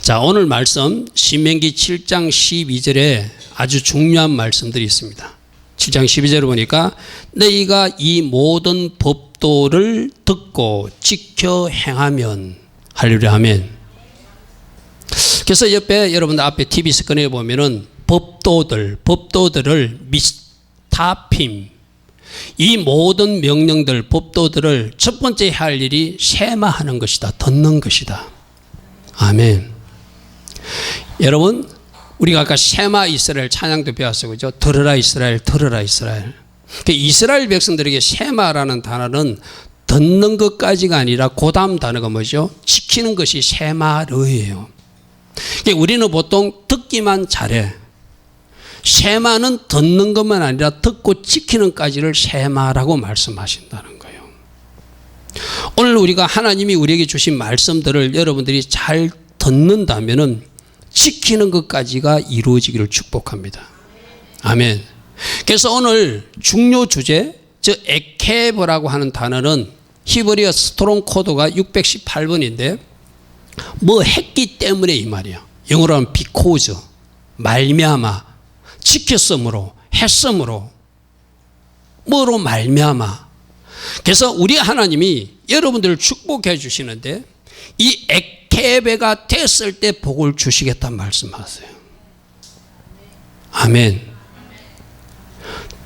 자, 오늘 말씀 신명기 7장 12절에 아주 중요한 말씀들이 있습니다. 7장 12절을 보니까 너희가 이 모든 법도를 듣고 지켜 행하면 할렐루야 아멘. 그래서 옆에 여러분들 앞에 TV 스크린에 보면은 법도들을 미스타핌, 이 모든 명령들 법도들을 첫 번째 할 일이 셈화하는 것이다, 듣는 것이다. 아멘. 여러분, 우리가 아까 셈화 이스라엘 찬양도 배웠어요, 그죠? 들으라 이스라엘, 들으라 이스라엘. 이스라엘 백성들에게 셈화라는 단어는 듣는 것까지가 아니라 고다음 단어가 뭐죠? 지키는 것이 셈화르예요. 우리는 보통 듣기만 잘해. 셈화는 듣는 것만 아니라 듣고 지키는까지를 셈화라고 말씀하신다는 거예요. 오늘 우리가 하나님이 우리에게 주신 말씀들을 여러분들이 잘 듣는다면은 지키는 것까지가 이루어지기를 축복합니다. 아멘. 그래서 오늘 중요 주제, 저 에케브라고 하는 단어는 히브리어 스트롱 코드가 618번인데 뭐 했기 때문에 이 말이야. 영어로 하면 because, 말미암아, 지켰으므로, 했으므로, 뭐로 말미암아. 그래서 우리 하나님이 여러분들을 축복해 주시는데 이 에케베가 됐을 때 복을 주시겠다는 말씀하세요. 아멘.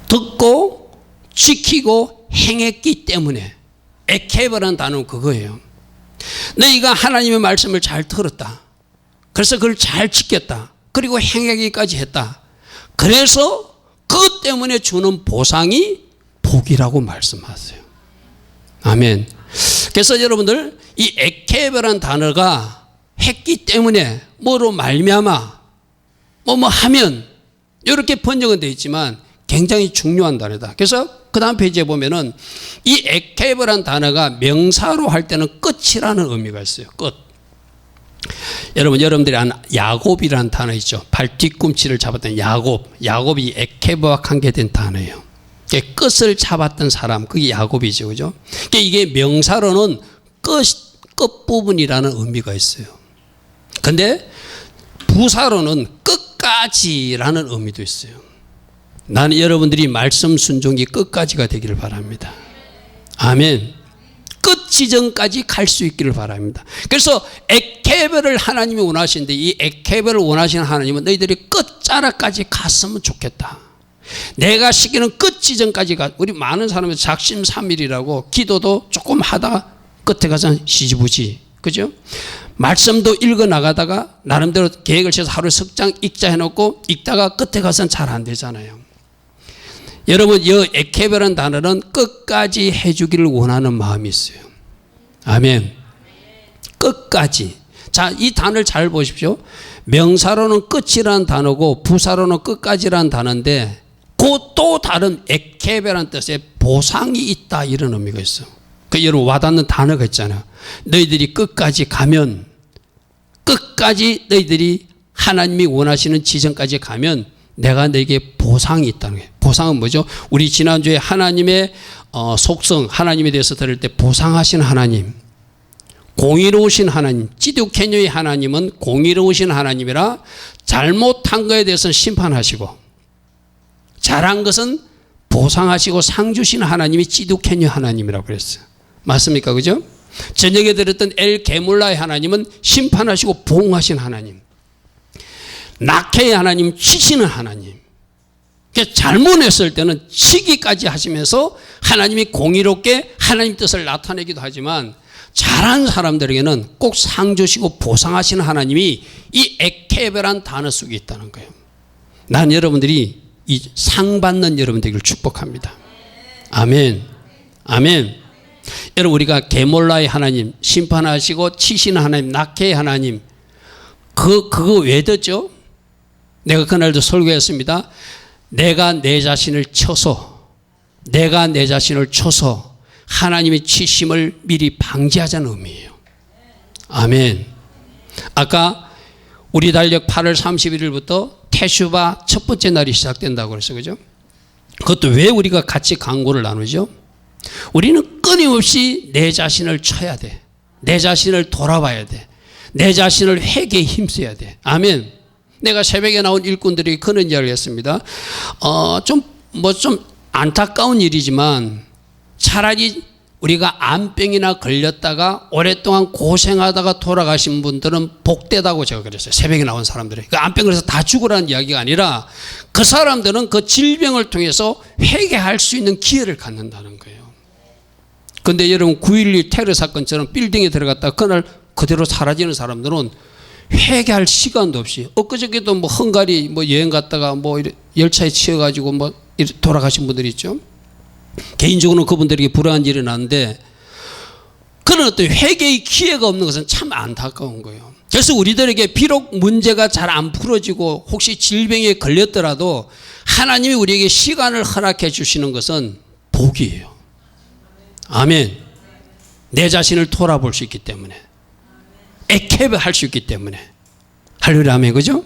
듣고 지키고 행했기 때문에 에케베라는 단어는 그거예요. 너희가 하나님의 말씀을 잘 들었다. 그래서 그걸 잘 지켰다. 그리고 행하기까지 했다. 그래서 그것 때문에 주는 보상이 복이라고 말씀하세요. 아멘. 그래서 여러분들 이 에케베라는 단어가 했기 때문에 뭐로 말미암아 뭐 하면 이렇게 번역은 되어 있지만 굉장히 중요한 단어다. 그래서 그 다음 페이지에 보면은 이 에케베라는 단어가 명사로 할 때는 끝이라는 의미가 있어요. 끝. 여러분들이 아는 야곱이라는 단어 있죠. 발 뒤꿈치를 잡았던 야곱이 에케베와 관계된 단어예요. 끝을 잡았던 사람, 그게 야곱이죠. 그죠? 이게 명사로는 끝부분이라는 의미가 있어요. 근데 부사로는 끝까지라는 의미도 있어요. 나는 여러분들이 말씀 순종이 끝까지가 되기를 바랍니다. 아멘. 끝 지점까지 갈 수 있기를 바랍니다. 그래서 에케베를 하나님이 원하시는데 이 에케베를 원하시는 하나님은 너희들이 끝자락까지 갔으면 좋겠다. 내가 시키는 끝 지점까지 우리 많은 사람이 작심삼일이라고 기도도 조금 하다가 끝에 가서 시지부지, 그죠? 말씀도 읽어 나가다가 나름대로 계획을 세워서 하루에 석장 읽자 해놓고 읽다가 끝에 가서는 잘 안 되잖아요. 여러분, 이 에케베라는 단어는 끝까지 해주기를 원하는 마음이 있어요. 아멘. 끝까지. 자, 이 단어를 잘 보십시오. 명사로는 끝이라는 단어고 부사로는 끝까지라는 단어인데 그 또 다른 에케베라는 뜻의 보상이 있다, 이런 의미가 있어. 그 여러분 와닿는 단어가 있잖아요. 너희들이 끝까지 가면, 끝까지 너희들이 하나님이 원하시는 지점까지 가면 내가 너에게 보상이 있다는 거예요. 보상은 뭐죠? 우리 지난주에 하나님의 속성, 하나님에 대해서 들을 때 보상하신 하나님, 공의로우신 하나님, 지두케녀의 하나님은 공의로우신 하나님이라 잘못한 것에 대해서는 심판하시고 잘한 것은 보상하시고 상 주신 하나님이 지두케녀 하나님이라고 그랬어요. 맞습니까? 그죠? 저녁에 들었던 엘 게몰라의 하나님은 심판하시고 보응하신 하나님, 낙해의 하나님, 치시는 하나님. 잘못했을 때는 치기까지 하시면서 하나님이 공의롭게 하나님 뜻을 나타내기도 하지만 잘한 사람들에게는 꼭 상 주시고 보상하시는 하나님이 이 에케베란 단어 속에 있다는 거예요. 난 여러분들이 이 상 받는 여러분 되기를 축복합니다. 아멘. 아멘. 여러분, 우리가 게몰라의 하나님, 심판하시고 치시는 하나님, 낙해의 하나님, 그거 왜 듣죠? 내가 그날도 설교했습니다. 내가 내 자신을 쳐서 하나님의 치심을 미리 방지하자는 의미예요. 아멘. 아까 우리 달력 8월 31일부터 테슈바 첫 번째 날이 시작된다고 그랬어요. 그죠? 그것도 왜 우리가 같이 강구를 나누죠? 우리는 끊임없이 내 자신을 쳐야 돼. 내 자신을 돌아봐야 돼. 내 자신을 회개에 힘써야 돼. 아멘. 내가 새벽에 나온 일꾼들이 그런 이야기를 했습니다. 좀 안타까운 일이지만 차라리 우리가 암병이나 걸렸다가 오랫동안 고생하다가 돌아가신 분들은 복되다고 제가 그랬어요. 새벽에 나온 사람들이. 그 암병 걸려서 다 죽으라는 이야기가 아니라 그 사람들은 그 질병을 통해서 회개할 수 있는 기회를 갖는다는 거예요. 그런데 여러분 9.11 테러 사건처럼 빌딩에 들어갔다가 그날 그대로 사라지는 사람들은 회개할 시간도 없이 엊그저께도 뭐 헝가리 뭐 여행 갔다가 뭐 열차에 치여가지고 뭐 돌아가신 분들이 있죠. 개인적으로는 그분들에게 불행한 일이 났는데 그런 어떤 회개의 기회가 없는 것은 참 안타까운 거예요. 그래서 우리들에게 비록 문제가 잘 안 풀어지고 혹시 질병에 걸렸더라도 하나님이 우리에게 시간을 허락해 주시는 것은 복이에요. 아멘. 내 자신을 돌아볼 수 있기 때문에 에케베 할 수 있기 때문에 할렐루야 아멘. 그죠?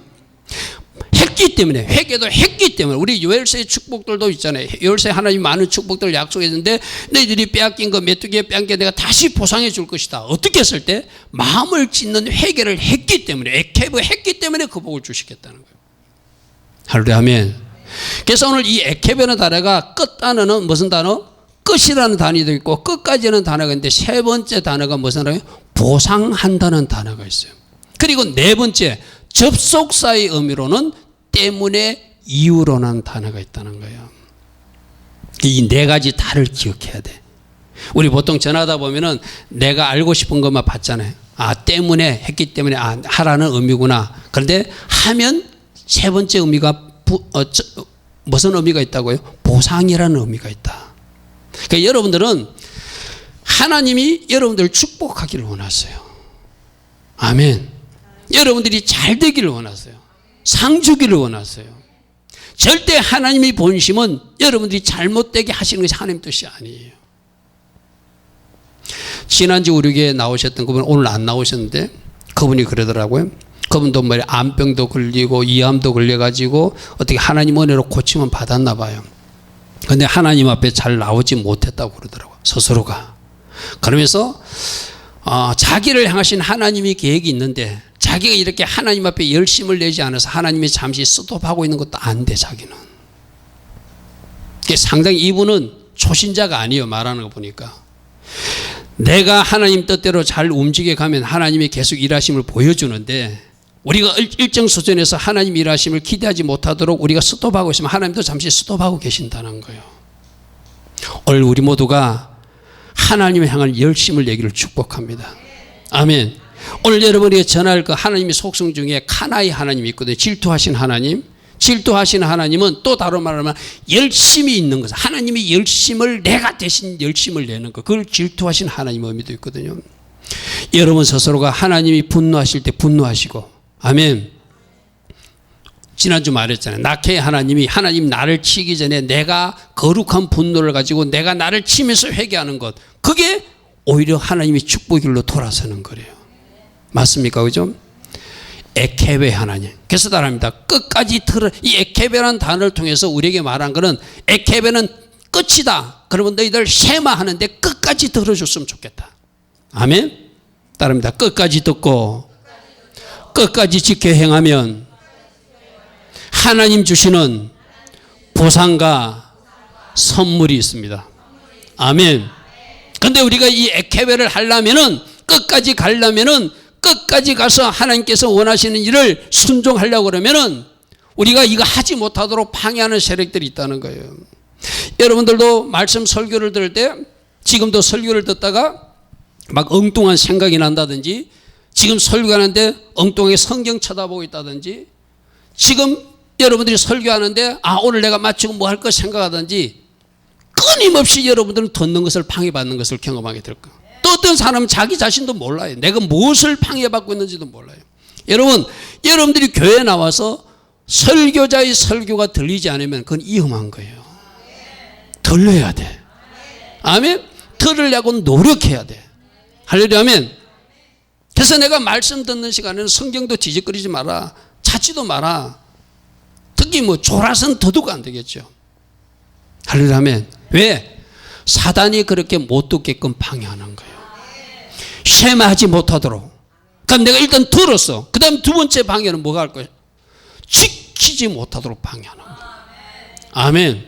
했기 때문에 회개도 했기 때문에 우리 요엘서의 축복들도 있잖아요. 요엘서에 하나님 많은 축복들을 약속했는데 너희들이 빼앗긴 거 메뚜기에 빼앗긴 게 내가 다시 보상해 줄 것이다. 어떻게 했을 때? 마음을 찢는 회개를 했기 때문에 에케베 했기 때문에 그 복을 주시겠다는 거예요. 할렐루야 아멘. 그래서 오늘 이 에케베라는 단어가 끝 단어는 무슨 단어? 끝이라는 단어도 있고 끝까지는 단어가 있는데 세 번째 단어가 무슨 단어예요? 보상한다는 단어가 있어요. 그리고 네 번째 접속사의 의미로는 때문에 이유로라는 단어가 있다는 거예요. 이 네 가지 다를 기억해야 돼. 우리 보통 전하다 보면은 내가 알고 싶은 것만 받잖아요. 때문에 했기 때문에 하라는 의미구나. 그런데 하면 세 번째 의미가 무슨 의미가 있다고요? 보상이라는 의미가 있다. 그러니까 여러분들은 하나님이 여러분들을 축복하기를 원하세요. 아멘. 여러분들이 잘 되기를 원하세요. 상 주기를 원하세요. 절대 하나님의 본심은 여러분들이 잘못되게 하시는 것이 하나님 뜻이 아니에요. 지난주 우리 교회에 나오셨던 그분 오늘 안 나오셨는데 그분이 그러더라고요. 그분도 암병도 걸리고 이암도 걸려가지고 어떻게 하나님 은혜로 고침은 받았나 봐요. 그런데 하나님 앞에 잘 나오지 못했다고 그러더라고요. 스스로가. 그러면서 자기를 향하신 하나님의 계획이 있는데 자기가 이렇게 하나님 앞에 열심을 내지 않아서 하나님이 잠시 스톱하고 있는 것도 안 돼. 자기는. 상당히 이분은 초신자가 아니에요. 말하는 거 보니까. 내가 하나님 뜻대로 잘 움직여 가면 하나님이 계속 일하심을 보여주는데 우리가 일정 수준에서 하나님 일하심을 기대하지 못하도록 우리가 스톱하고 있으면 하나님도 잠시 스톱하고 계신다는 거예요. 오늘 우리 모두가 하나님을 향한 열심을 내기를 축복합니다. 아멘. 오늘 여러분에게 전할 그 하나님의 속성 중에 카나의 하나님이 있거든요. 질투하신 하나님. 질투하신 하나님은 또 다른 말로 하면 열심이 있는 것. 하나님의 열심을 내가 대신 열심을 내는 것. 그걸 질투하신 하나님의 의미도 있거든요. 여러분 스스로가 하나님이 분노하실 때 분노하시고 아멘. 지난주 말했잖아요. 낙해 하나님이 하나님 나를 치기 전에 내가 거룩한 분노를 가지고 내가 나를 치면서 회개하는 것. 그게 오히려 하나님의 축복의 길로 돌아서는 거래요. 맞습니까? 그죠? 에케베 하나님. 그래서 말합니다. 끝까지 이 에케베라는 단어를 통해서 우리에게 말한 것은 에케베는 끝이다. 그러면 너희들 쉐마하는데 끝까지 들어줬으면 좋겠다. 아멘. 따릅니다. 끝까지 듣고 끝까지 지켜 행하면 하나님 주시는 보상과 선물이 있습니다. 아멘. 근데 우리가 이 에케베를 하려면은 끝까지 가려면은 끝까지 가서 하나님께서 원하시는 일을 순종하려고 그러면은 우리가 이거 하지 못하도록 방해하는 세력들이 있다는 거예요. 여러분들도 말씀 설교를 들을 때 지금도 설교를 듣다가 막 엉뚱한 생각이 난다든지 지금 설교하는데 엉뚱하게 성경 쳐다보고 있다든지 지금 여러분들이 설교하는데 오늘 내가 마치고 뭐 할 거 생각하든지 끊임없이 여러분들은 듣는 것을 방해받는 것을 경험하게 될 거예요. 또 어떤 사람은 자기 자신도 몰라요. 내가 무엇을 방해받고 있는지도 몰라요. 여러분, 여러분들이 교회에 나와서 설교자의 설교가 들리지 않으면 그건 위험한 거예요. 들려야 돼. 아멘? 들으려고 노력해야 돼. 할렐루야 아멘. 그래서 내가 말씀 듣는 시간에는 성경도 뒤적거리지 마라. 찾지도 마라. 특히 졸아서는 더더욱 안 되겠죠. 할렐루야 아멘. 왜? 사단이 그렇게 못 듣게끔 방해하는 거예요. 쉐마하지 못하도록. 그럼 내가 일단 들었어. 그 다음 두 번째 방해는 뭐가 할 거야? 지키지 못하도록 방해하는 거야. 아멘.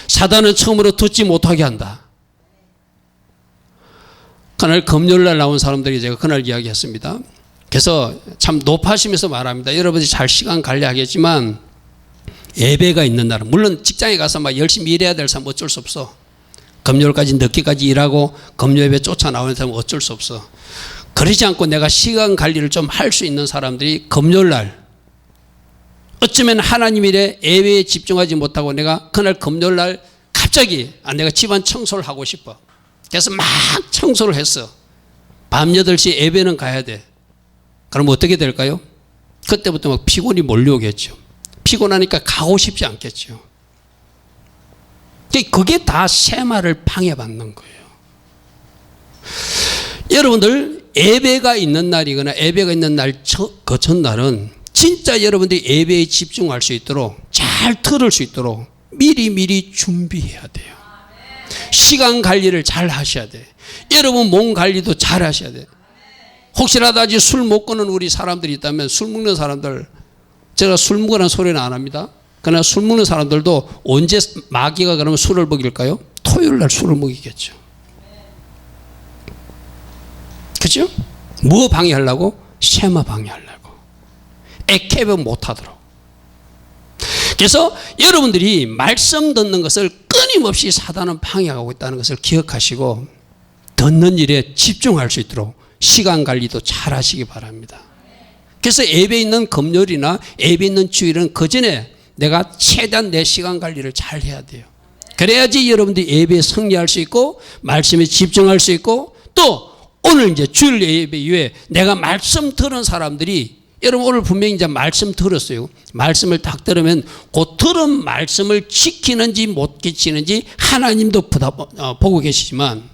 사단은 처음으로 듣지 못하게 한다. 그날 금요일날 나온 사람들이 제가 그날 이야기했습니다. 그래서 참 높아지면서 말합니다. 여러분들이 잘 시간 관리하겠지만 예배가 있는 날은, 물론 직장에 가서 막 열심히 일해야 될 사람 어쩔 수 없어. 금요일까지 늦게까지 일하고 금요 예배 쫓아 나오는 사람은 어쩔 수 없어. 그러지 않고 내가 시간 관리를 좀 할 수 있는 사람들이 금요일날, 어쩌면 하나님 일에 예배에 집중하지 못하고 내가 그날 금요일날 갑자기 내가 집안 청소를 하고 싶어. 그래서 막 청소를 했어. 밤 8시 예배는 가야 돼. 그럼 어떻게 될까요? 그때부터 막 피곤이 몰려오겠죠. 피곤하니까 가고 싶지 않겠죠. 그게 다 세마를 방해받는 거예요. 여러분들 예배가 있는 날이거나 예배가 있는 날 그 전날은 진짜 여러분들이 예배에 집중할 수 있도록, 잘 들을 수 있도록 미리 준비해야 돼요. 시간 관리를 잘 하셔야 돼. 여러분 몸 관리도 잘 하셔야 돼. 혹시라도 아직 술 못 끊는 우리 사람들이 있다면, 술 먹는 사람들, 제가 술 먹으라는 소리는 안 합니다. 그러나 술 먹는 사람들도 언제 마귀가 그러면 술을 먹일까요? 토요일 날 술을 먹이겠죠. 그죠? 뭐 방해하려고? 세마 방해하려고. 애케브 못하도록. 그래서 여러분들이 말씀 듣는 것을 끊임없이 사단은 방해하고 있다는 것을 기억하시고 듣는 일에 집중할 수 있도록 시간 관리도 잘 하시기 바랍니다. 그래서 예배 있는 금요일이나 예배 있는 주일은 그 전에 내가 최대한 내 시간 관리를 잘 해야 돼요. 그래야지 여러분들이 예배에 승리할 수 있고 말씀에 집중할 수 있고, 또 오늘 이제 주일 예배 이후에 내가 말씀 들은 사람들이, 여러분 오늘 분명히 이제 말씀 들었어요. 말씀을 딱 들으면 그 들은 말씀을 지키는지 못 지키는지 하나님도 보고 계시지만,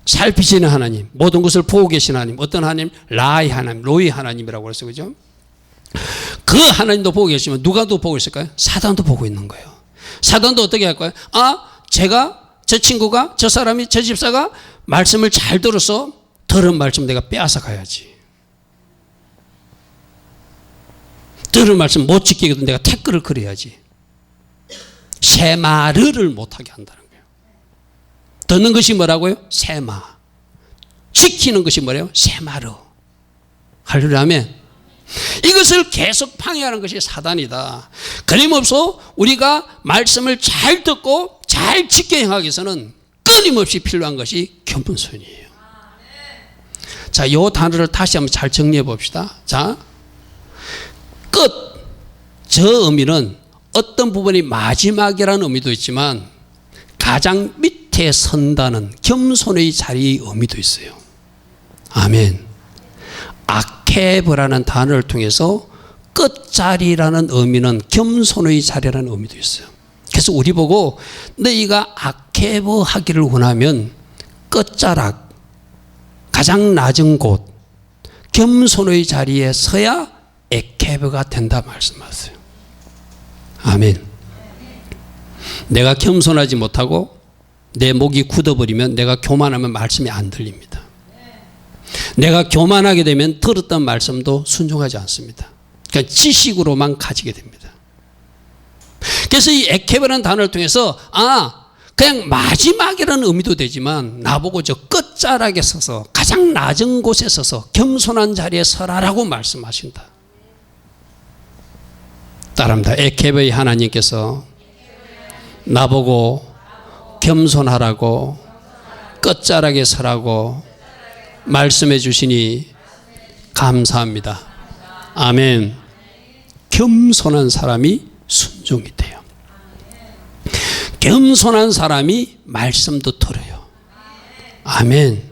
살피시는 하나님, 모든 것을 보고 계신 하나님, 어떤 하나님? 라이 하나님, 로이 하나님이라고 그랬어요. 그죠? 그 하나님도 보고 계시면 누가 또 보고 있을까요? 사단도 보고 있는 거예요. 사단도 어떻게 할까요? 저 친구가, 저 사람이, 저 집사가 말씀을 잘 들어서 들은 말씀 내가 빼앗아 가야지. 들은 말씀 못 지키거든 내가 태클을 걸어야지. 세마를 못하게 한다는 거예요. 듣는 것이 뭐라고요? 세마. 지키는 것이 뭐래요? 세마르. 할렐루야. 이것을 계속 방해하는 것이 사단이다. 끊임없이 우리가 말씀을 잘 듣고 잘 지켜 행하기 위해서는 끊임없이 필요한 것이 겸손이에요. 자, 이 단어를 다시 한번 잘 정리해 봅시다. 자, 끝. 저 의미는 어떤 부분이 마지막이라는 의미도 있지만 가장 밑에 선다는 겸손의 자리의 의미도 있어요. 아멘. 아케브라는 단어를 통해서 끝자리라는 의미는 겸손의 자리라는 의미도 있어요. 그래서 우리 보고 너희가 아케브 하기를 원하면 끝자락, 가장 낮은 곳, 겸손의 자리에 서야 에케브가 된다 말씀하세요. 아멘. 내가 겸손하지 못하고 내 목이 굳어버리면, 내가 교만하면 말씀이 안 들립니다. 내가 교만하게 되면 들었던 말씀도 순종하지 않습니다. 그러니까 지식으로만 가지게 됩니다. 그래서 이 에케브라는 단어를 통해서 그냥 마지막이라는 의미도 되지만 나보고 저 끝자락에 서서, 가장 낮은 곳에 서서 겸손한 자리에 서라라고 말씀하신다. 따라합니다. 에케브의 하나님께서 나보고 겸손하라고 끝자락에 서라고 말씀해 주시니 감사합니다. 아멘. 겸손한 사람이 순종이 돼요. 겸손한 사람이 말씀도 들어요. 아멘.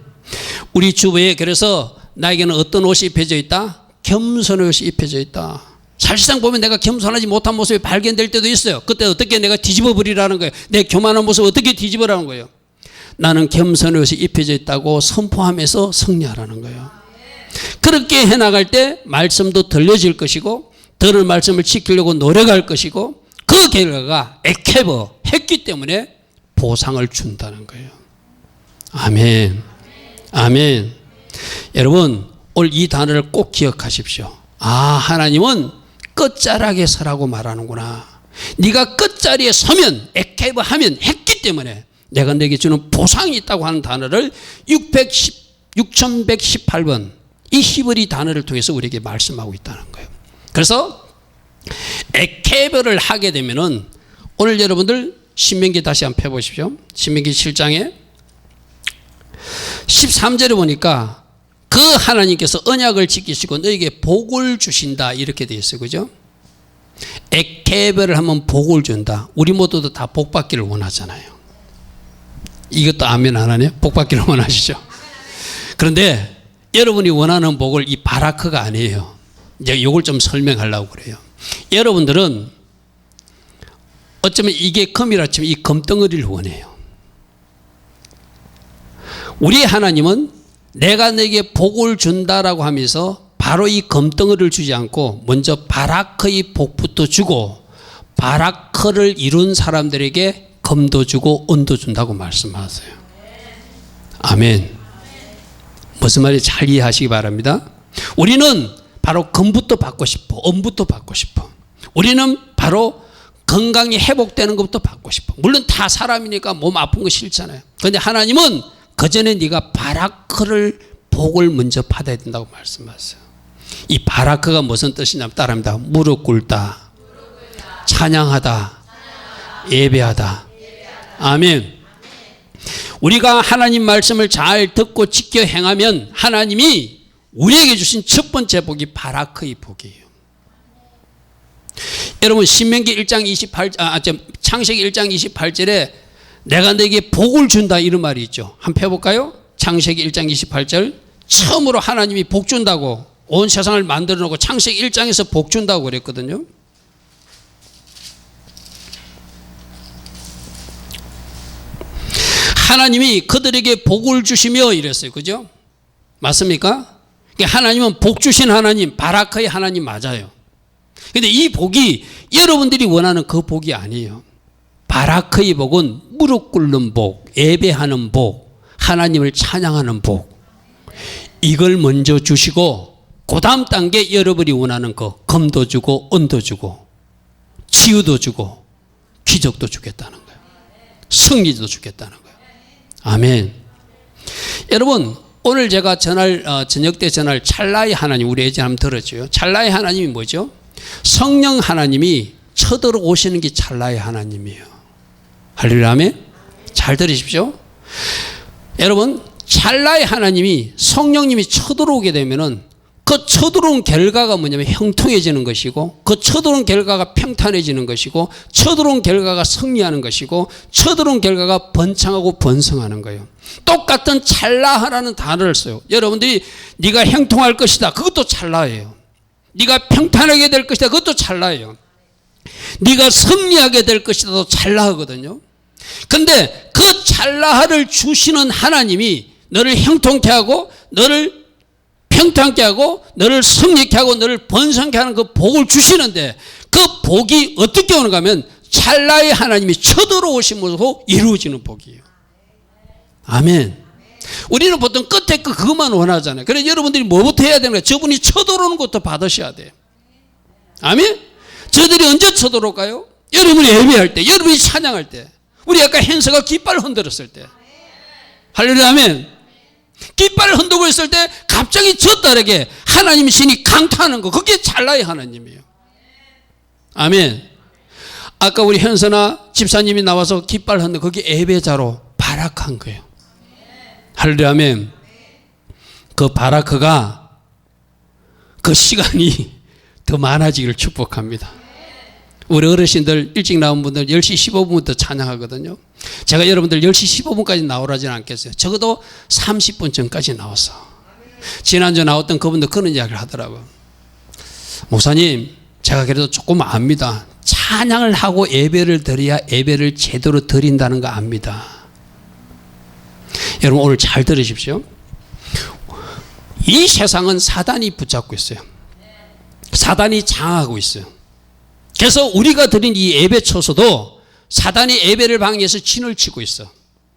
우리 주변에 그래서 나에게는 어떤 옷이 입혀져 있다? 겸손의 옷이 입혀져 있다. 사실상 보면 내가 겸손하지 못한 모습이 발견될 때도 있어요. 그때 어떻게 내가 뒤집어 버리라는 거예요. 내 교만한 모습을 어떻게 뒤집어라는 거예요. 나는 겸손의 옷이 입혀져 있다고 선포하면서 승리하라는 거예요. 그렇게 해나갈 때 말씀도 들려질 것이고, 들을 말씀을 지키려고 노력할 것이고, 그 결과가 에케브 했기 때문에 보상을 준다는 거예요. 아멘. 아멘. 여러분, 오늘 이 단어를 꼭 기억하십시오. 아, 하나님은 끝자락에 서라고 말하는구나. 네가 끝자리에 서면, 에케브 하면 했기 때문에 내가 내게 주는 보상이 있다고 하는 단어를 6118번 이 히브리 단어를 통해서 우리에게 말씀하고 있다는 거예요. 그래서 에케브를 하게 되면은 오늘 여러분들 신명기 다시 한번 펴보십시오. 신명기 7장에 13절에 보니까 그 하나님께서 언약을 지키시고 너에게 복을 주신다 이렇게 되어 있어요. 그죠? 에케브를 하면 복을 준다. 우리 모두도 다 복 받기를 원하잖아요. 이것도 아멘 안 하네요? 복 받기를 원하시죠? 그런데 여러분이 원하는 복을 이 바라크가 아니에요. 이제 이걸 좀 설명하려고 그래요. 여러분들은 어쩌면 이게 금이라 치면 이 금덩어리를 원해요. 우리 하나님은 내가 내게 복을 준다라고 하면서 바로 이 금덩어리를 주지 않고 먼저 바라크의 복부터 주고 바라크를 이룬 사람들에게 금도 주고 은도 준다고 말씀하세요. 아멘. 무슨 말인지 잘 이해하시기 바랍니다. 우리는 바로 금부터 받고 싶어. 은부터 받고 싶어. 우리는 바로 건강이 회복되는 것부터 받고 싶어. 물론 다 사람이니까 몸 아픈 거 싫잖아요. 그런데 하나님은 그 전에 네가 바라크를 복을 먼저 받아야 된다고 말씀하세요. 이 바라크가 무슨 뜻이냐면 따라합니다. 무릎 꿇다, 찬양하다, 예배하다. 아멘. 우리가 하나님 말씀을 잘 듣고 지켜 행하면 하나님이 우리에게 주신 첫 번째 복이 바라크의 복이에요. 여러분 신명기 1장 28, 창세기 1장 28절에 내가 너에게 복을 준다 이런 말이 있죠. 한번 펴볼까요? 창세기 1장 28절 처음으로 하나님이 복 준다고 온 세상을 만들어 놓고 창세기 1장에서 복 준다고 그랬거든요. 하나님이 그들에게 복을 주시며 이랬어요. 그죠? 맞습니까? 하나님은 복 주신 하나님, 바라크의 하나님 맞아요. 근데 이 복이 여러분들이 원하는 그 복이 아니에요. 바라크의 복은 무릎 꿇는 복, 예배하는 복, 하나님을 찬양하는 복. 이걸 먼저 주시고 그 다음 단계 여러분이 원하는 거 금도 주고 은도 주고 치유도 주고 기적도 주겠다는 거예요. 승리도 주겠다는 거예요. 아멘. 여러분 오늘 제가 저녁 때 전할 찰나의 하나님 우리 예전 한번 들었죠. 찰나의 하나님이 뭐죠? 성령 하나님이 쳐들어오시는 게 찰나의 하나님이에요. 할렐루야. 아멘. 잘 들으십시오. 여러분 찰나의 하나님이 성령님이 쳐들어오게 되면은 그 쳐들어온 결과가 뭐냐면 형통해지는 것이고 그 쳐들어온 결과가 평탄해지는 것이고 쳐들어온 결과가 승리하는 것이고 쳐들어온 결과가 번창하고 번성하는 거예요. 똑같은 찰나하라는 단어를 써요. 여러분들이 네가 형통할 것이다. 그것도 찰나예요. 네가 평탄하게 될 것이다. 그것도 찰나예요. 네가 승리하게 될 것이다도 찰나하거든요. 근데 그 찰나를 주시는 하나님이 너를 형통케 하고 너를 평탄케 하고 너를 승리케 하고 너를 번성케 하는 그 복을 주시는데 그 복이 어떻게 오는가 하면 찰나의 하나님이 쳐들어오심으로 이루어지는 복이에요. 아멘. 우리는 보통 끝에 그것만 원하잖아요. 그래서 여러분들이 뭐부터 해야 되는 거예요? 저분이 쳐들어오는 것도 받으셔야 돼요. 아멘. 저들이 언제 쳐들어올까요? 여러분이 예배할 때, 여러분이 찬양할 때, 우리 아까 hen서가 깃발을 흔들었을 때. 할렐루야. 아멘. 깃발을 흔들고 있을 때 갑자기 저 딸에게 하나님의 신이 강타하는 거, 그게 찰나의 하나님이에요. 아멘. 아까 우리 현서나 집사님이 나와서 깃발 흔들 그게 예배자로 바라크한 거예요. 할렐루야. 아멘. 그 바라크가 그 시간이 더 많아지기를 축복합니다. 우리 어르신들 일찍 나온 분들 10시 15분부터 찬양하거든요. 제가 여러분들 10시 15분까지 나오라지는 않겠어요. 적어도 30분 전까지 나왔어. 지난주 나왔던 그분들 그런 이야기를 하더라고요. 목사님 제가 그래도 조금 압니다. 찬양을 하고 예배를 드려야 예배를 제대로 드린다는 거 압니다. 여러분 오늘 잘 들으십시오. 이 세상은 사단이 붙잡고 있어요. 사단이 장악하고 있어요. 그래서 우리가 드린 이 예배 초소도 사단이 예배를 방해해서 진을 치고 있어.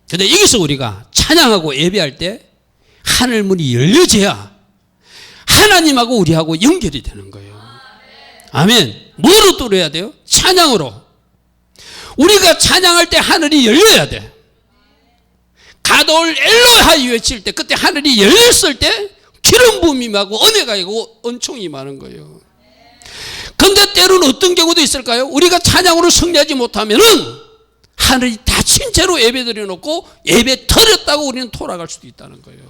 그런데 여기서 우리가 찬양하고 예배할 때 하늘 문이 열려져야 하나님하고 우리하고 연결이 되는 거예요. 아멘. 뭐로 뚫어야 돼요? 찬양으로. 우리가 찬양할 때 하늘이 열려야 돼. 가돌 엘로하이 외칠 때 그때 하늘이 열렸을 때 기름 부음이 임하고 은혜가 있고 은총이 임하는 거예요. 그런데 때로는 어떤 경우도 있을까요? 우리가 찬양으로 승리하지 못하면은 하늘이 닫힌 채로 예배 드려놓고 예배 드렸다고 우리는 돌아갈 수도 있다는 거예요.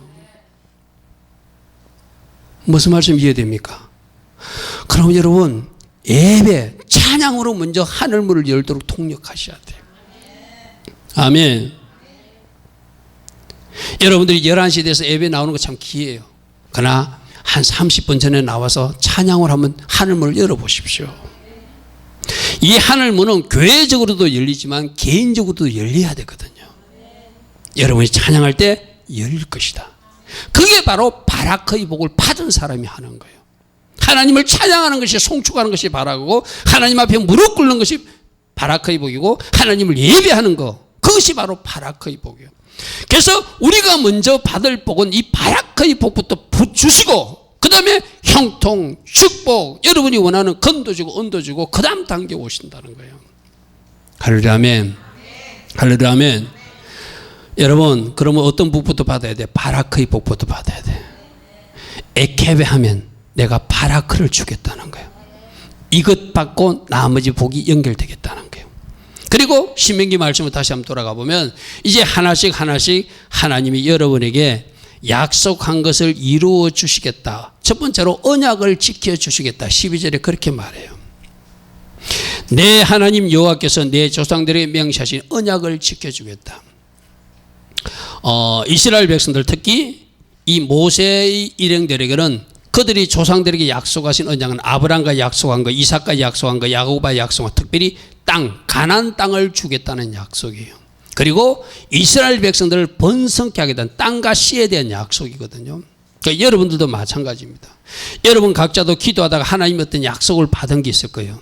무슨 말씀 이해됩니까? 그럼 여러분 예배 찬양으로 먼저 하늘문을 열도록 통역하셔야 돼요. 아멘. 여러분들이 11시에 돼서 예배 나오는 거 참 기회예요. 그러나 한 30분 전에 나와서 찬양을 한번 하늘문을 열어보십시오. 이 하늘문은 교회적으로도 열리지만 개인적으로도 열려야 되거든요. 여러분이 찬양할 때 열릴 것이다. 그게 바로 바라크의 복을 받은 사람이 하는 거예요. 하나님을 찬양하는 것이 송축하는 것이 바라고 하나님 앞에 무릎 꿇는 것이 바라크의 복이고 하나님을 예배하는 것 그것이 바로 바라크의 복이에요. 그래서 우리가 먼저 받을 복은 이 바라크의 복부터 주시고 그 다음에 형통, 축복, 여러분이 원하는 건도 주고 은도 주고 그 다음 단계 오신다는 거예요. 할렐루야 아멘. 할렐루야 아멘. 여러분 그러면 어떤 복부터 받아야 돼? 바라크의 복부터 받아야 돼. 에케베 하면 내가 바라크를 주겠다는 거예요. 이것 받고 나머지 복이 연결되겠다는 거예요. 그리고 신명기 말씀을 다시 한번 돌아가 보면 이제 하나씩 하나씩 하나님이 여러분에게 약속한 것을 이루어 주시겠다. 첫 번째로 언약을 지켜 주시겠다. 12절에 그렇게 말해요. 내 하나님 여호와께서 내 조상들에게 명시하신 언약을 지켜주겠다. 이스라엘 백성들 특히 이 모세의 일행들에게는 그들이 조상들에게 약속하신 언약은 아브라함과 약속한 거, 이삭과 약속한 거, 야곱과 약속한 거, 특별히 땅, 가나안 땅을 주겠다는 약속이에요. 그리고 이스라엘 백성들을 번성케 하겠다는 땅과 씨에 대한 약속이거든요. 그러니까 여러분들도 마찬가지입니다. 여러분 각자도 기도하다가 하나님 어떤 약속을 받은 게 있을 거예요.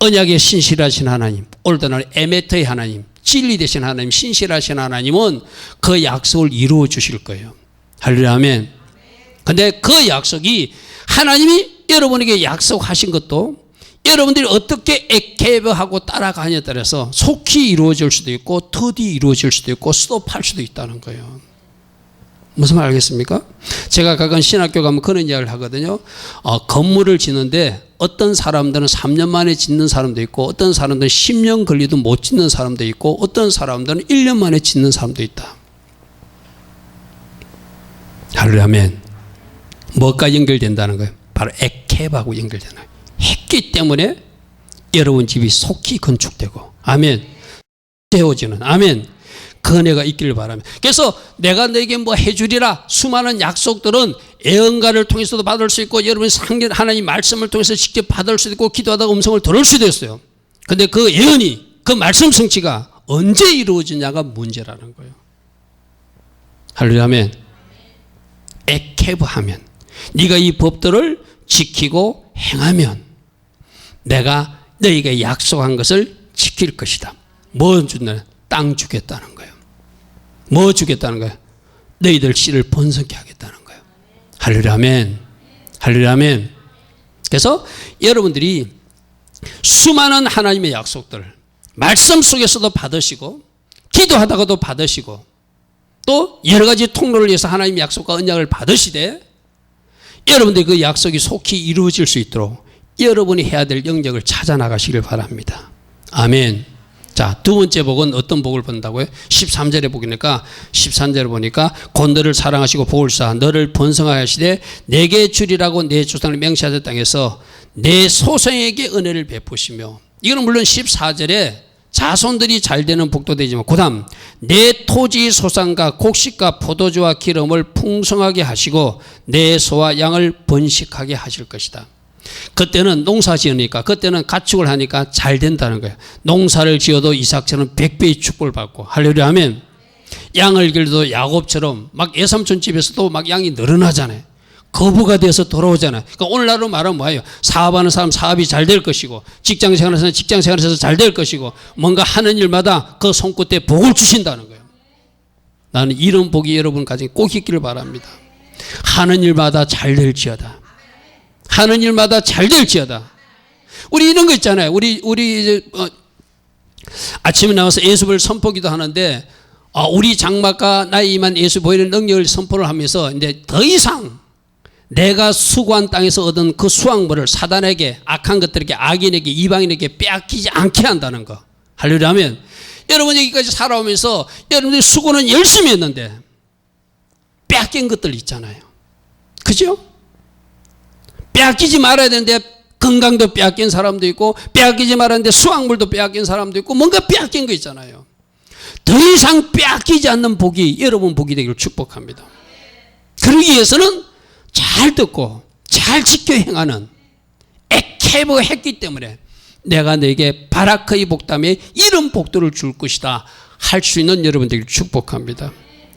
언약에 신실하신 하나님, 오늘날 에메트의 하나님, 진리 되신 하나님, 신실하신 하나님은 그 약속을 이루어 주실 거예요. 할렐루야 아멘. 근데 그 약속이 하나님이 여러분에게 약속하신 것도 여러분들이 어떻게 에케브하고 따라가냐에 따라서 속히 이루어질 수도 있고 더디 이루어질 수도 있고 스톱할 수도 있다는 거예요. 무슨 말 알겠습니까? 제가 가끔 신학교 가면 그런 이야기를 하거든요. 건물을 짓는데 어떤 사람들은 3년 만에 짓는 사람도 있고 어떤 사람들은 10년 걸리도 못 짓는 사람도 있고 어떤 사람들은 1년 만에 짓는 사람도 있다. 할렐루야 아멘. 뭐가 연결된다는 거예요? 바로 에케브하고 연결되는 거예요. 했기 때문에 여러분 집이 속히 건축되고 아멘 세워지는 아멘 그 은혜가 있기를 바랍니다. 그래서 내가 너에게 뭐 해주리라 수많은 약속들은 예언가를 통해서도 받을 수 있고 여러분이 상계 하나님 말씀을 통해서 직접 받을 수도 있고 기도하다가 음성을 들을 수도 있어요. 근데 그 예언이 그 말씀 성취가 언제 이루어지냐가 문제라는 거예요. 할렐루야 아멘. 에케브하면 네가 이 법들을 지키고 행하면 내가 너희에게 약속한 것을 지킬 것이다. 뭐 준다? 땅 주겠다는 거예요. 뭐 주겠다는 거예요? 너희들 씨를 번성케 하겠다는 거예요. 할렐루야 아멘. 할렐루야 아멘. 그래서 여러분들이 수많은 하나님의 약속들 말씀 속에서도 받으시고 기도하다가도 받으시고 또 여러 가지 통로를 위해서 하나님의 약속과 언약을 받으시되 여러분들이 그 약속이 속히 이루어질 수 있도록 여러분이 해야 될 영역을 찾아 나가시길 바랍니다. 아멘. 자, 두 번째 복은 어떤 복을 본다고요? 13절에 보니까 13절에 보니까 곧 너를 사랑하시고 복을 쌓아 너를 번성하게 하시되 내게 주리라고 내 조상을 맹세하셨던 땅에서 내 소생에게 은혜를 베푸시며 이거는 물론 14절에 자손들이 잘 되는 복도 되지만 그 다음 내 토지 소산과 곡식과 포도주와 기름을 풍성하게 하시고 내 소와 양을 번식하게 하실 것이다. 그때는 농사 지으니까 그때는 가축을 하니까 잘 된다는 거예요. 농사를 지어도 이삭처럼 100배의 축복을 받고 할렐루야 아멘. 양을 길러도 야곱처럼 막 예삼촌 집에서도 막 양이 늘어나잖아요. 거부가 돼서 돌아오잖아요. 그러니까 오늘날로 말하면 뭐예요? 사업하는 사람 사업이 잘 될 것이고 직장생활에서는 직장생활에서 잘 될 것이고 뭔가 하는 일마다 그 손끝에 복을 주신다는 거예요. 나는 이런 복이 여러분 가정에 꼭 있기를 바랍니다. 하는 일마다 잘 될지어다. 하는 일마다 잘 될지어다. 우리 이런 거 있잖아요. 우리 아침에 나와서 예수를 선포기도 하는데 우리 장막과 나의 임한 예수 보이는 능력을 선포를 하면서 이제 더 이상 내가 수고한 땅에서 얻은 그 수확물을 사단에게, 악한 것들에게, 악인에게, 이방인에게 빼앗기지 않게 한다는 거. 할렐루야 하면 여러분 여기까지 살아오면서 여러분들이 수고는 열심히 했는데 빼앗긴 것들 있잖아요. 그죠? 빼앗기지 말아야 되는데 건강도 빼앗긴 사람도 있고, 빼앗기지 말아야 되는데 수확물도 빼앗긴 사람도 있고, 뭔가 빼앗긴 거 있잖아요. 더 이상 빼앗기지 않는 복이 여러분 복이 되기를 축복합니다. 그러기 위해서는 잘 듣고 잘 지켜 행하는 에케브가 했기 때문에 내가 너에게 바라크의 복담에 이런 복들을 줄 것이다 할 수 있는 여러분들을 축복합니다.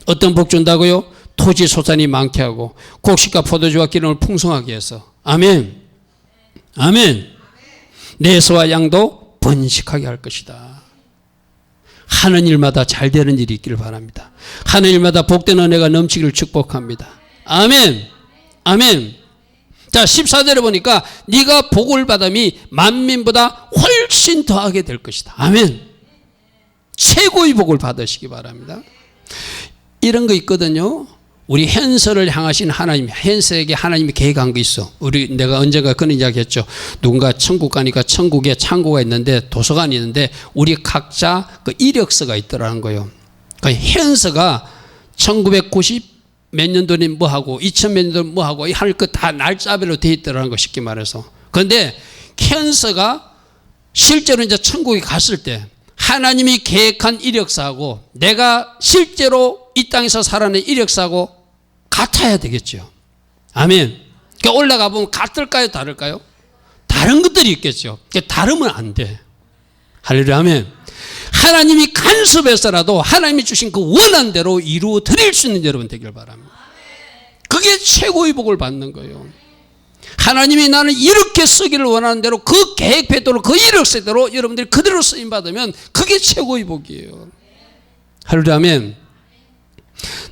어떤 복 준다고요? 토지 소산이 많게 하고 곡식과 포도주와 기름을 풍성하게 해서. 아멘. 아멘. 내 소와 양도 번식하게 할 것이다. 하는 일마다 잘 되는 일이 있기를 바랍니다. 하는 일마다 복된 은혜가 넘치기를 축복합니다. 아멘. 아멘. 자, 14절에 보니까 네가 복을 받음이 만민보다 훨씬 더하게 될 것이다. 아멘. 최고의 복을 받으시기 바랍니다. 이런 거 있거든요. 우리 현서를 향하신 하나님, 현서에게 하나님이 계획한 거 있어. 내가 언젠가 그런 이야기했죠. 누군가 천국 가니까 천국에 창고가 있는데, 도서관이 있는데 우리 각자 그 이력서가 있더라는 거예요. 그 현서가 1990 몇 년도니 뭐하고 2000 몇 년도 뭐하고 할 거 다 날짜별로 돼 있더라는 거, 쉽게 말해서. 그런데 현서가 실제로 이제 천국에 갔을 때 하나님이 계획한 이력서하고 내가 실제로 이 땅에서 살아낸 이력서하고 같아야 되겠죠. 아멘. 그러니까 올라가 보면 같을까요? 다를까요? 다른 것들이 있겠죠. 그러니까 다르면 안 돼. 할렐루야. 아멘. 하나님이 간섭해서라도 하나님이 주신 그 원한 대로 이루어 드릴 수 있는 여러분 되길 바랍니다. 그게 최고의 복을 받는 거예요. 하나님이 나는 이렇게 쓰기를 원하는 대로 그 계획표대로 그 이력서대로 여러분들이 그대로 쓰임 받으면 그게 최고의 복이에요. 할렐루야. 아멘.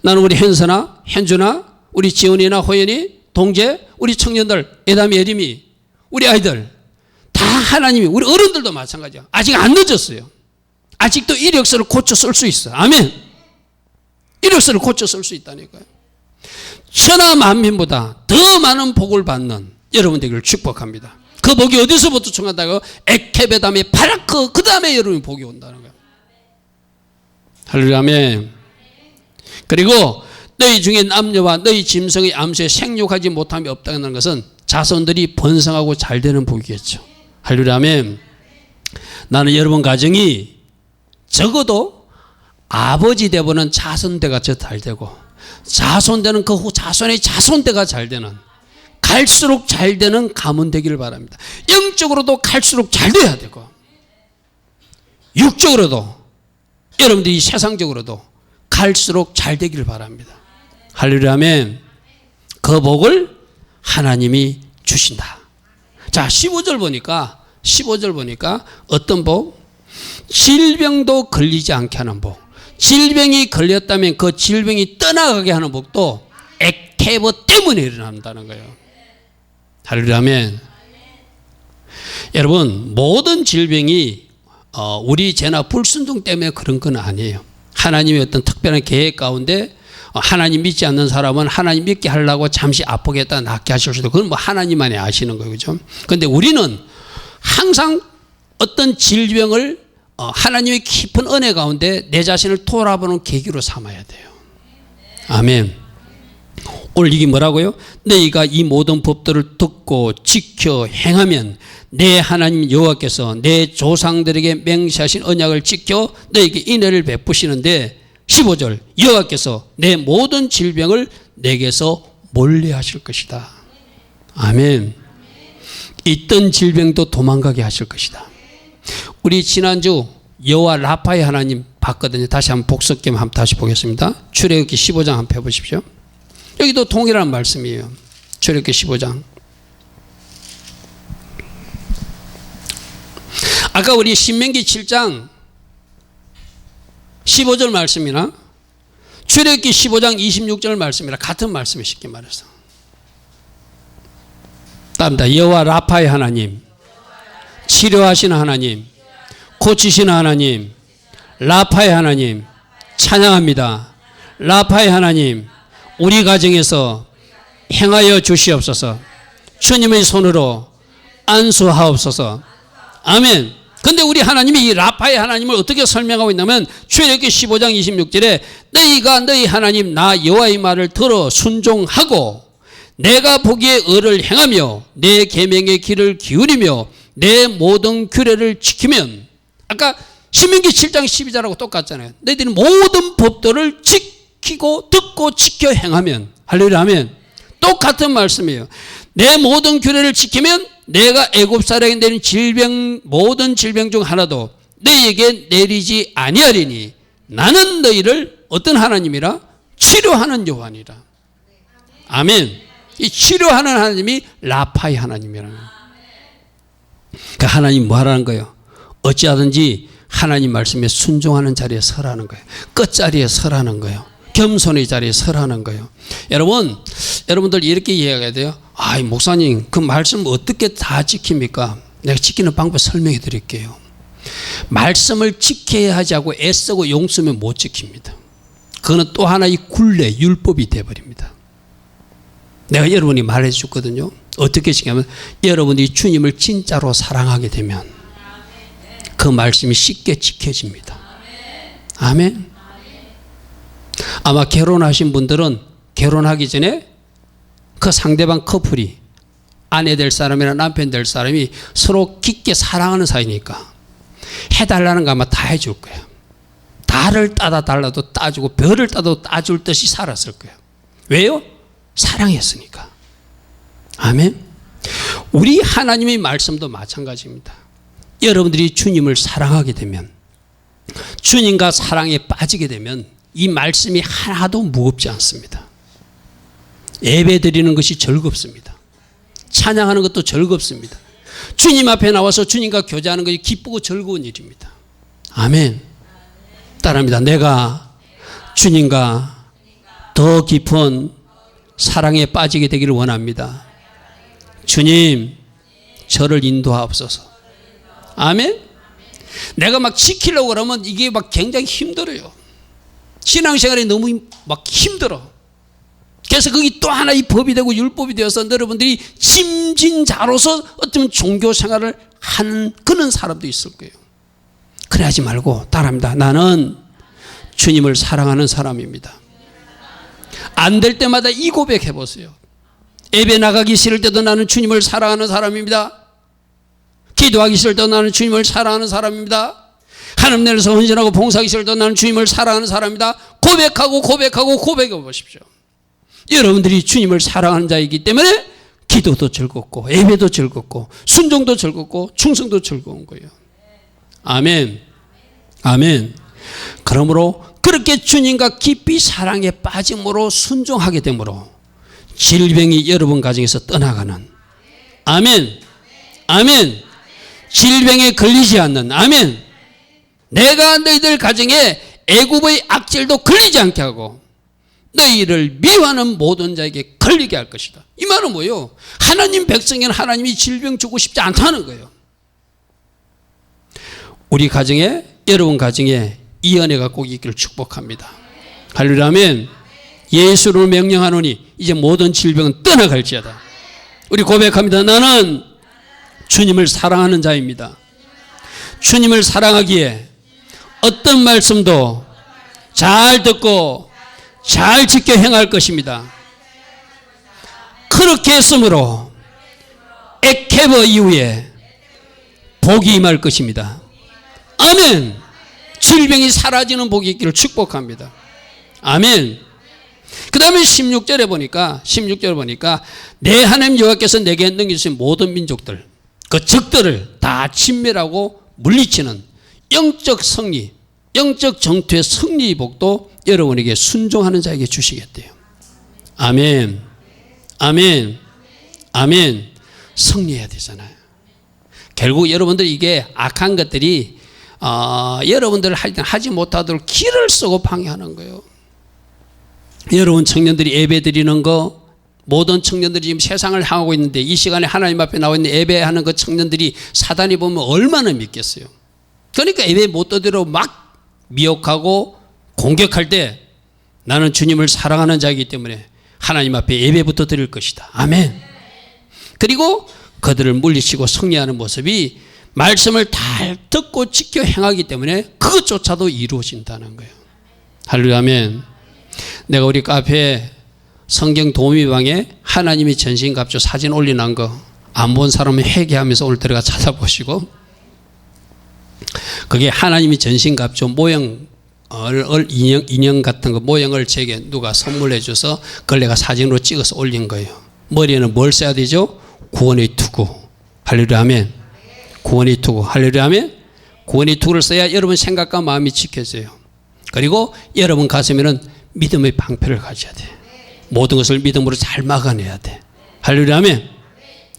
나는 우리 현서나 현주나 우리 지원이나 호연이 동재 우리 청년들 예담이 예림이 우리 아이들 다 하나님이, 우리 어른들도 마찬가지야. 아직 안 늦었어요. 아직도 이력서를 고쳐 쓸 수 있어. 아멘. 이력서를 고쳐 쓸 수 있다니까요. 천하 만민보다 더 많은 복을 받는 여러분 되기를 축복합니다. 그 복이 어디서부터 청한다고요? 에케베 다음에 바라크, 그 다음에 여러분이 복이 온다는 거예요. 할렐루야. 아멘. 그리고 너희 중에 남녀와 너희 짐승의 암수에 생육하지 못함이 없다는 것은 자손들이 번성하고 잘 되는 복이겠죠. 할렐루야. 아멘. 나는 여러분 가정이 적어도 아버지 대보는 자손대가 잘 되고, 자손대는 그 후 자손의 자손대가 잘 되는, 갈수록 잘 되는 가문 되기를 바랍니다. 영적으로도 갈수록 잘 돼야 되고, 육적으로도, 여러분들이 세상적으로도 갈수록 잘 되기를 바랍니다. 할렐루야. 아멘. 그 복을 하나님이 주신다. 자, 15절 보니까 어떤 복? 질병도 걸리지 않게 하는 복. 질병이 걸렸다면 그 질병이 떠나가게 하는 복도 에케브 때문에 일어난다는 거예요. 할렐루야. 아멘. 여러분, 모든 질병이 우리 죄나 불순종 때문에 그런 건 아니에요. 하나님의 어떤 특별한 계획 가운데 하나님 믿지 않는 사람은 하나님 믿게 하려고 잠시 아프게 했다 낫게 하실 수도, 그건 뭐 하나님만이 아시는 거예요. 그죠? 근데 우리는 항상 어떤 질병을 하나님의 깊은 은혜 가운데 내 자신을 돌아보는 계기로 삼아야 돼요. 아멘. 오늘 이게 뭐라고요? 너희가 이 모든 법들을 듣고 지켜 행하면 내 하나님 여호와께서 내 조상들에게 맹세하신 언약을 지켜 너희에게 인애를 베푸시는데, 15절 여호와께서 내 모든 질병을 내게서 멀리하실 것이다. 아멘. 있던 질병도 도망가게 하실 것이다. 우리 지난주 여호와 라파의 하나님 봤거든요. 다시 한번 복습 겸 한번 다시 보겠습니다. 출애굽기 15장 한번 펴보십시오. 여기도 동일한 말씀이에요. 출애굽기 15장. 아까 우리 신명기 7장 15절 말씀이나 출애굽기 15장 26절 말씀이라 같은 말씀이 쉽게 말해서. 따릅니다. 여호와 라파의 하나님, 치료하시는 하나님, 고치시는 하나님, 라파의 하나님 찬양합니다. 라파의 하나님, 우리 가정에서 행하여 주시옵소서. 주님의 손으로 안수하옵소서. 아멘. 근데 우리 하나님이 이 라파의 하나님을 어떻게 설명하고 있냐면 출애굽기 15장 26절에 너희가 너희 하나님 나 여호와의 말을 들어 순종하고 내가 보기에 의를 행하며 내 계명의 귀를 기울이며 내 모든 규례를 지키면, 아까 신명기 7장 12절하고 똑같잖아요. 너희들이 모든 법도를 지키고 듣고 지켜 행하면, 할렐루야 아멘. 똑같은 말씀이에요. 내 모든 규례를 지키면 내가 애굽 사람에게 내린 질병, 모든 질병 중 하나도 너희에게 내리지 아니하리니 나는 너희를 어떤 하나님이라? 치료하는 여호와니라. 아멘. 이 치료하는 하나님이 라파의 하나님이라는 거예요. 그 하나님 뭐 하라는 거예요? 어찌하든지 하나님 말씀에 순종하는 자리에 서라는 거예요. 끝자리에 서라는 거예요. 겸손의 자리에 서라는 거예요. 여러분들 이렇게 이해해야 돼요. 아, 목사님 그 말씀 어떻게 다 지킵니까? 내가 지키는 방법 설명해 드릴게요. 말씀을 지켜야 하지 않고 애쓰고 용쓰면 못 지킵니다. 그거는 또 하나의 굴레, 율법이 되어버립니다. 내가 여러분이 말해 줬거든요. 어떻게 지키냐면 여러분이 주님을 진짜로 사랑하게 되면 그 말씀이 쉽게 지켜집니다. 아멘. 아마 결혼하신 분들은 결혼하기 전에 그 상대방 커플이 아내 될 사람이나 남편 될 사람이 서로 깊게 사랑하는 사이니까 해달라는 거 아마 다 해줄 거예요. 달을 따다 달라도 따주고 별을 따도 따줄 듯이 살았을 거예요. 왜요? 사랑했으니까. 아멘. 우리 하나님의 말씀도 마찬가지입니다. 여러분들이 주님을 사랑하게 되면, 주님과 사랑에 빠지게 되면 이 말씀이 하나도 무겁지 않습니다. 예배 드리는 것이 즐겁습니다. 찬양하는 것도 즐겁습니다. 주님 앞에 나와서 주님과 교제하는 것이 기쁘고 즐거운 일입니다. 아멘. 따라합니다. 내가 주님과 더 깊은 사랑에 빠지게 되기를 원합니다. 주님, 저를 인도하옵소서. 아멘. 내가 막 지키려고 그러면 이게 막 굉장히 힘들어요. 신앙생활이 너무 막 힘들어. 그래서 그게 또 하나의 법이 되고 율법이 되어서 여러분들이 짐진자로서 어쩌면 종교 생활을 하는 그런 사람도 있을 거예요. 그래 하지 말고 따라합니다. 나는 주님을 사랑하는 사람입니다. 안 될 때마다 이 고백해 보세요. 예배 나가기 싫을 때도 나는 주님을 사랑하는 사람입니다. 기도하기 싫을 때도 나는 주님을 사랑하는 사람입니다. 하나님 내려서 헌신하고 봉사하기 싫을 때도 나는 주님을 사랑하는 사람입니다. 고백해 보십시오. 여러분들이 주님을 사랑하는 자이기 때문에 기도도 즐겁고 예배도 즐겁고 순종도 즐겁고 충성도 즐거운 거예요. 아멘. 아멘. 그러므로 그렇게 주님과 깊이 사랑에 빠짐으로 순종하게 되므로 질병이 여러분 가정에서 떠나가는, 아멘. 아멘. 질병에 걸리지 않는, 아멘. 내가 너희들 가정에 애굽의 악질도 걸리지 않게 하고 너희를 미워하는 모든 자에게 걸리게 할 것이다. 이 말은 뭐예요? 하나님 백성에는 하나님이 질병 주고 싶지 않다는 거예요. 우리 가정에, 여러분 가정에 이 은혜가 꼭 있기를 축복합니다. 할렐루야 아멘. 예수를 명령하노니 이제 모든 질병은 떠나갈지어다. 우리 고백합니다. 나는 주님을 사랑하는 자입니다. 주님을 사랑하기에 어떤 말씀도 잘 듣고 잘 지켜 행할 것입니다. 그렇게 했으므로 에케버 이후에 복이 임할 것입니다. 아멘. 질병이 사라지는 복이 있기를 축복합니다. 아멘. 그 다음에 16절에 보니까 내 하나님 여호와께서 내게 넘기신 모든 민족들, 그 적들을 다 진멸하고 물리치는 영적 승리, 영적 정투의 승리의 복도 여러분에게 순종하는 자에게 주시겠대요. 아멘. 아멘. 아멘. 승리해야 되잖아요. 결국 여러분들 이게 악한 것들이 여러분들 하지 못하도록 길을 쓰고 방해하는 거예요. 여러분 청년들이 예배 드리는 거, 모든 청년들이 지금 세상을 향하고 있는데 이 시간에 하나님 앞에 나와 있는 예배하는 그 청년들이 사단이 보면 얼마나 믿겠어요. 그러니까 예배 못 드리러 막 미혹하고 공격할 때 나는 주님을 사랑하는 자이기 때문에 하나님 앞에 예배부터 드릴 것이다. 아멘. 그리고 그들을 물리치고 승리하는 모습이 말씀을 잘 듣고 지켜 행하기 때문에 그것조차도 이루어진다는 거예요. 할렐루야. 아멘. 내가 우리 카페에 성경 도우미방에 하나님이 전신갑주 사진 올려놓은 거 안 본 사람은 회개하면서 오늘 들어가 찾아보시고, 그게 하나님이 전신갑주 모형 인형 같은 거 모형을 제게 누가 선물해 줘서 그걸 내가 사진으로 찍어서 올린 거예요. 머리에는 뭘 써야 되죠? 구원의 투구. 할렐루야. 아멘. 구원의 투구. 할렐루야. 아멘. 구원의 투구를 써야 여러분 생각과 마음이 지켜져요. 그리고 여러분 가슴에는 믿음의 방패를 가져야 돼. 모든 것을 믿음으로 잘 막아내야 돼. 할렐루야. 아멘.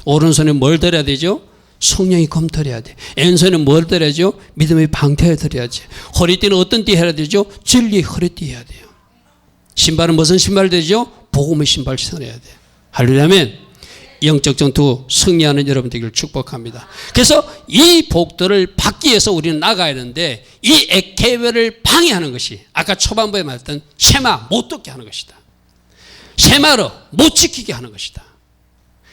오른손에 뭘 들어야 되죠? 성령이 검토해야 돼. 왼손에 뭘 들어야죠? 믿음의 방패를 들어야지. 허리띠는 어떤 띠 해야 되죠? 진리의 허리띠 해야 돼요. 신발은 무슨 신발 되죠? 복음의 신발 신어야 돼. 할렐루야. 아멘. 영적 전투 승리하는 여러분 되기를 축복합니다. 그래서 이 복들을 받기 위해서 우리는 나가야 하는데, 이 액계회를 방해하는 것이 아까 초반부에 말했던 쉐마 못 듣게 하는 것이다. 쉐마로 못 지키게 하는 것이다.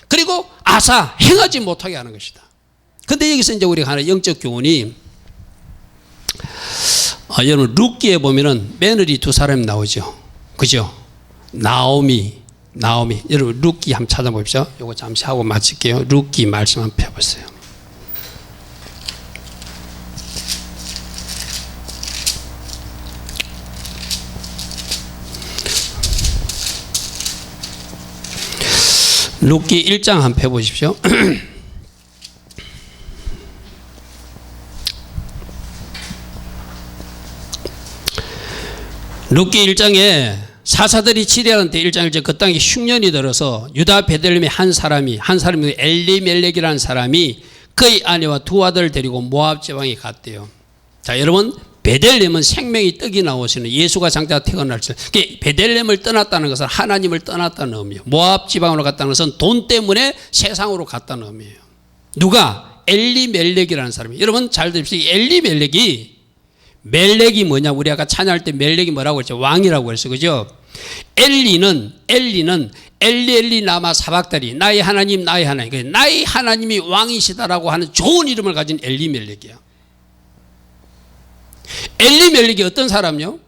그리고 아사 행하지 못하게 하는 것이다. 근데 여기서 이제 우리가 하는 영적 교훈이, 여러분 룻기에 보면은 며느리 두 사람이 나오죠. 그죠? 나오미. 여러분 룻기 한번 찾아보십시오. 요거 잠시 하고 마칠게요. 룻기 말씀 한번 펴보세요. 룻기 1장 한번 펴보십시오. 룻기 1장에 사사들이 치리하는 때 1장 1절 그 땅에 흉년이 들어서 유다 베들레헴의 한 사람이 엘리멜렉이라는 사람이 그의 아내와 두 아들을 데리고 모압 지방에 갔대요. 자, 여러분 베들레헴은 생명의 떡이 나오시는 예수가 장차 태어날 때, 베들레헴을 떠났다는 것은 하나님을 떠났다는 의미예요. 모압 지방으로 갔다는 것은 돈 때문에 세상으로 갔다는 의미예요. 누가? 엘리멜렉이라는 사람이. 여러분 잘 들으십시오. 멜렉이 뭐냐? 우리 아까 찬양할 때 멜렉이 뭐라고 했죠? 왕이라고 했어요. 그죠? 엘리는 엘리 나마 사박다리, 나의 하나님 나의 하나님, 나의 하나님이 왕이시다라고 하는 좋은 이름을 가진 엘리멜렉이야. 엘리멜렉이 어떤 사람이요?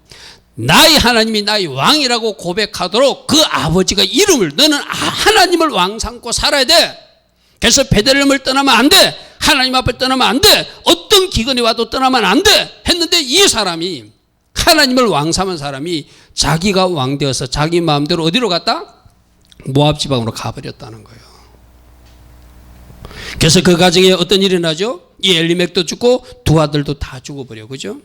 나의 하나님이 나의 왕이라고 고백하도록 그 아버지가 이름을, 너는 하나님을 왕 삼고 살아야 돼. 그래서 베들레헴을 떠나면 안 돼. 하나님 앞을 떠나면 안 돼. 어떤 기근이 와도 떠나면 안 돼. 했는데 이 사람이, 하나님을 왕 삼은 사람이 자기가 왕 되어서 자기 마음대로 어디로 갔다? 모압 지방으로 가버렸다는 거예요. 그래서 그 가정에 어떤 일이 나죠? 이 엘리멜렉도 죽고 두 아들도 다 죽어버려. 그죠?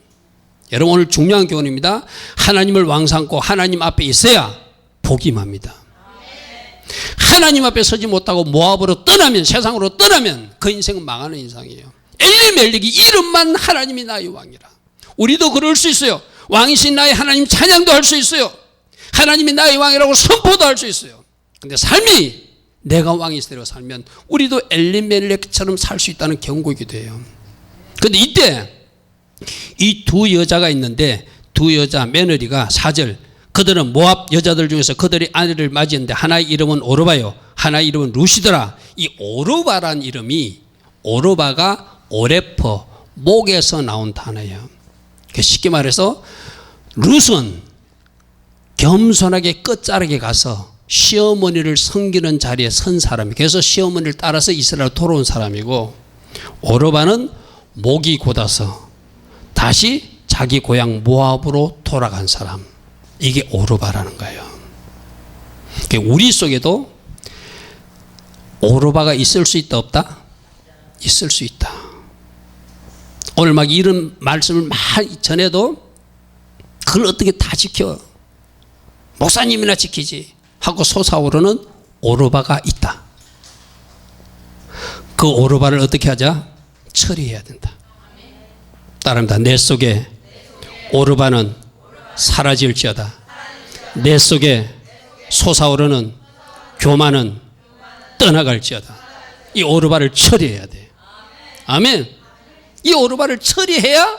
여러분 오늘 중요한 교훈입니다. 하나님을 왕 삼고 하나님 앞에 있어야 복이 맙니다. 하나님 앞에 서지 못하고 모압으로 떠나면, 세상으로 떠나면 그 인생은 망하는 인생이에요. 엘리멜렉이 이름만 하나님이 나의 왕이라. 우리도 그럴 수 있어요. 왕이신 나의 하나님 찬양도 할 수 있어요. 하나님이 나의 왕이라고 선포도 할 수 있어요. 근데 삶이 내가 왕이시대로 살면 우리도 엘리멜렉처럼 살 수 있다는 경고이기도 해요. 근데 이때 이 두 여자가 있는데, 두 여자 며느리가 4절, 그들은 모압 여자들 중에서 그들의 아내를 맞이했는데 하나의 이름은 오르바요, 하나의 이름은 루시더라. 이 오르바란 이름이, 오르바가 오레퍼, 목에서 나온 단어예요. 쉽게 말해서 룻은 겸손하게 끝자락에 가서 시어머니를 섬기는 자리에 선 사람이에요. 그래서 시어머니를 따라서 이스라엘 돌아온 사람이고, 오르바는 목이 곧아서 다시 자기 고향 모압으로 돌아간 사람, 이게 오르바라는 거예요. 우리 속에도 오르바가 있을 수 있다 없다? 있을 수 있다. 오늘 막 이런 말씀을 많이 전해도 그걸 어떻게 다 지켜? 목사님이나 지키지 하고 솟아오르는 오르바가 있다. 그 오르바를 어떻게 하자? 처리해야 된다. 따릅니다. 내 속에 오르바는 사라질지어다. 내 속에 솟아오르는 교만은 떠나갈지어다. 이 오르바를 처리해야 돼. 아멘. 이 오르바를 처리해야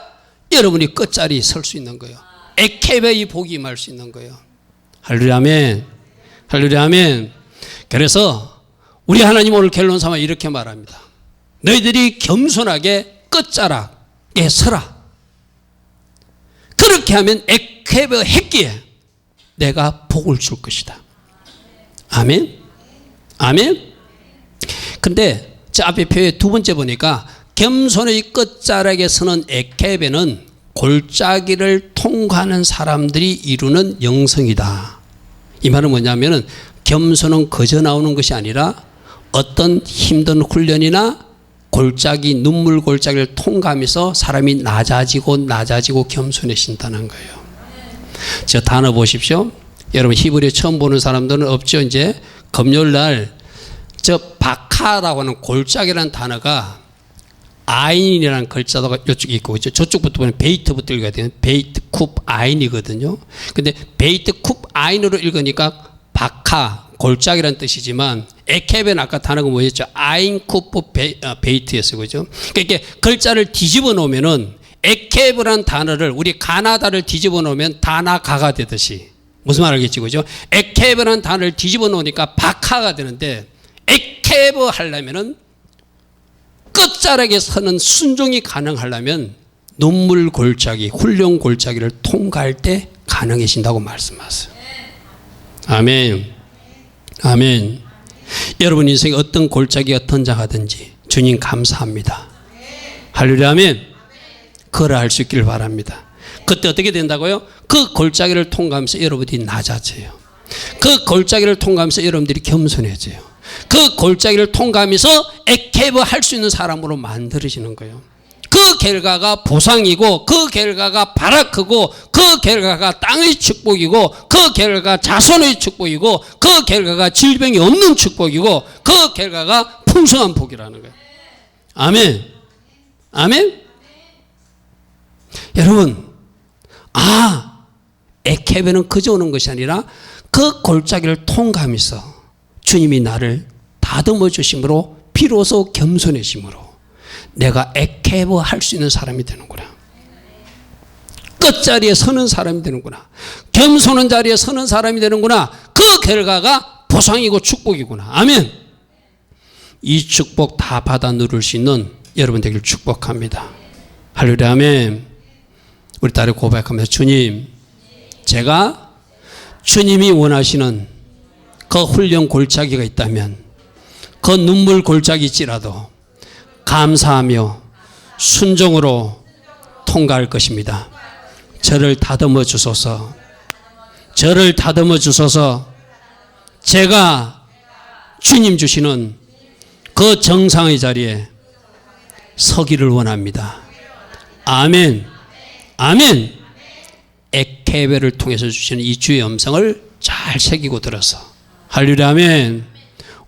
여러분이 끝자리에 설 수 있는 거예요. 에케베의 복이 임할 수 있는 거예요. 할렐루야 아멘. 할렐루야 아멘. 그래서 우리 하나님 오늘 결론 삼아 이렇게 말합니다. 너희들이 겸손하게 끝자락에 서라. 그렇게 하면 에케베 했기에 내가 복을 줄 것이다. 아멘. 아멘. 근데 저 앞에 표에 두 번째 보니까 겸손의 끝자락에 서는 에케베는 골짜기를 통과하는 사람들이 이루는 영성이다. 이 말은 뭐냐면은 겸손은 거저 나오는 것이 아니라 어떤 힘든 훈련이나 골짜기, 눈물 골짜기를 통과하면서 사람이 낮아지고 겸손해진다는 거예요. 저 단어 보십시오. 여러분 히브리 처음 보는 사람들은 없죠. 이제 금요일 날 저 바카라고 하는 골짜기라는 단어가 아인이라는 글자가 이쪽에 있고 저쪽부터 보면 베이트부터 읽어야 돼요. 베이트 쿱 아인이거든요. 근데 베이트 쿱 아인으로 읽으니까 바카 골짜기라는 뜻이지만 에케베는 아까 단어가 뭐였죠? 아인 쿱 베이트였어요. 그죠? 그러니까 글자를 뒤집어 놓으면은 에케베라는 단어를 우리 가나다를 뒤집어 놓으면 다나가가 되듯이 무슨 말 알겠지? 그죠? 에케베라는 단어를 뒤집어 놓으니까 바카가 되는데 에케베 하려면은 끝자락에 서는 순종이 가능하려면 눈물 골짜기, 훈련 골짜기를 통과할 때 가능해진다고 말씀하세요. 아멘. 아멘. 여러분 인생에 어떤 골짜기가 던져가든지 주님 감사합니다. 할렐루야 아멘. 걸어할 수 있기를 바랍니다. 그때 어떻게 된다고요? 그 골짜기를 통과하면서 여러분들이 낮아져요. 그 골짜기를 통과하면서 여러분들이 겸손해져요. 그 골짜기를 통과하면서 에케베 할 수 있는 사람으로 만들어지는 거예요. 그 결과가 보상이고 그 결과가 바라크고 그 결과가 땅의 축복이고 그 결과가 자손의 축복이고 그 결과가 질병이 없는 축복이고 그 결과가 풍성한 복이라는 거예요. 아멘. 아멘. 여러분 에케베는 그저 오는 것이 아니라 그 골짜기를 통과하면서 주님이 나를 다듬어 주심으로 비로소 겸손해짐으로 내가 에케베 할 수 있는 사람이 되는구나. 끝자리에 서는 사람이 되는구나. 겸손한 자리에 서는 사람이 되는구나. 그 결과가 보상이고 축복이구나. 아멘. 이 축복 다 받아 누릴 수 있는 여러분 되길 축복합니다. 할렐루야 아멘. 우리 딸이 고백하면서 주님, 제가 주님이 원하시는 그 훈련 골짜기가 있다면 그 눈물 골짜기일지라도 감사하며 순종으로 통과할 것입니다. 저를 다듬어 주소서. 저를 다듬어 주소서. 제가 주님 주시는 그 정상의 자리에 서기를 원합니다. 아멘. 아멘. 에케베를 통해서 주시는 이 주의 음성을 잘 새기고 들어서 할렐루야 아멘.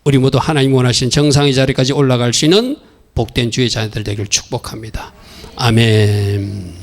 우리 모두 하나님 원하신 정상의 자리까지 올라갈 수 있는 복된 주의 자녀들 되기를 축복합니다. 아멘.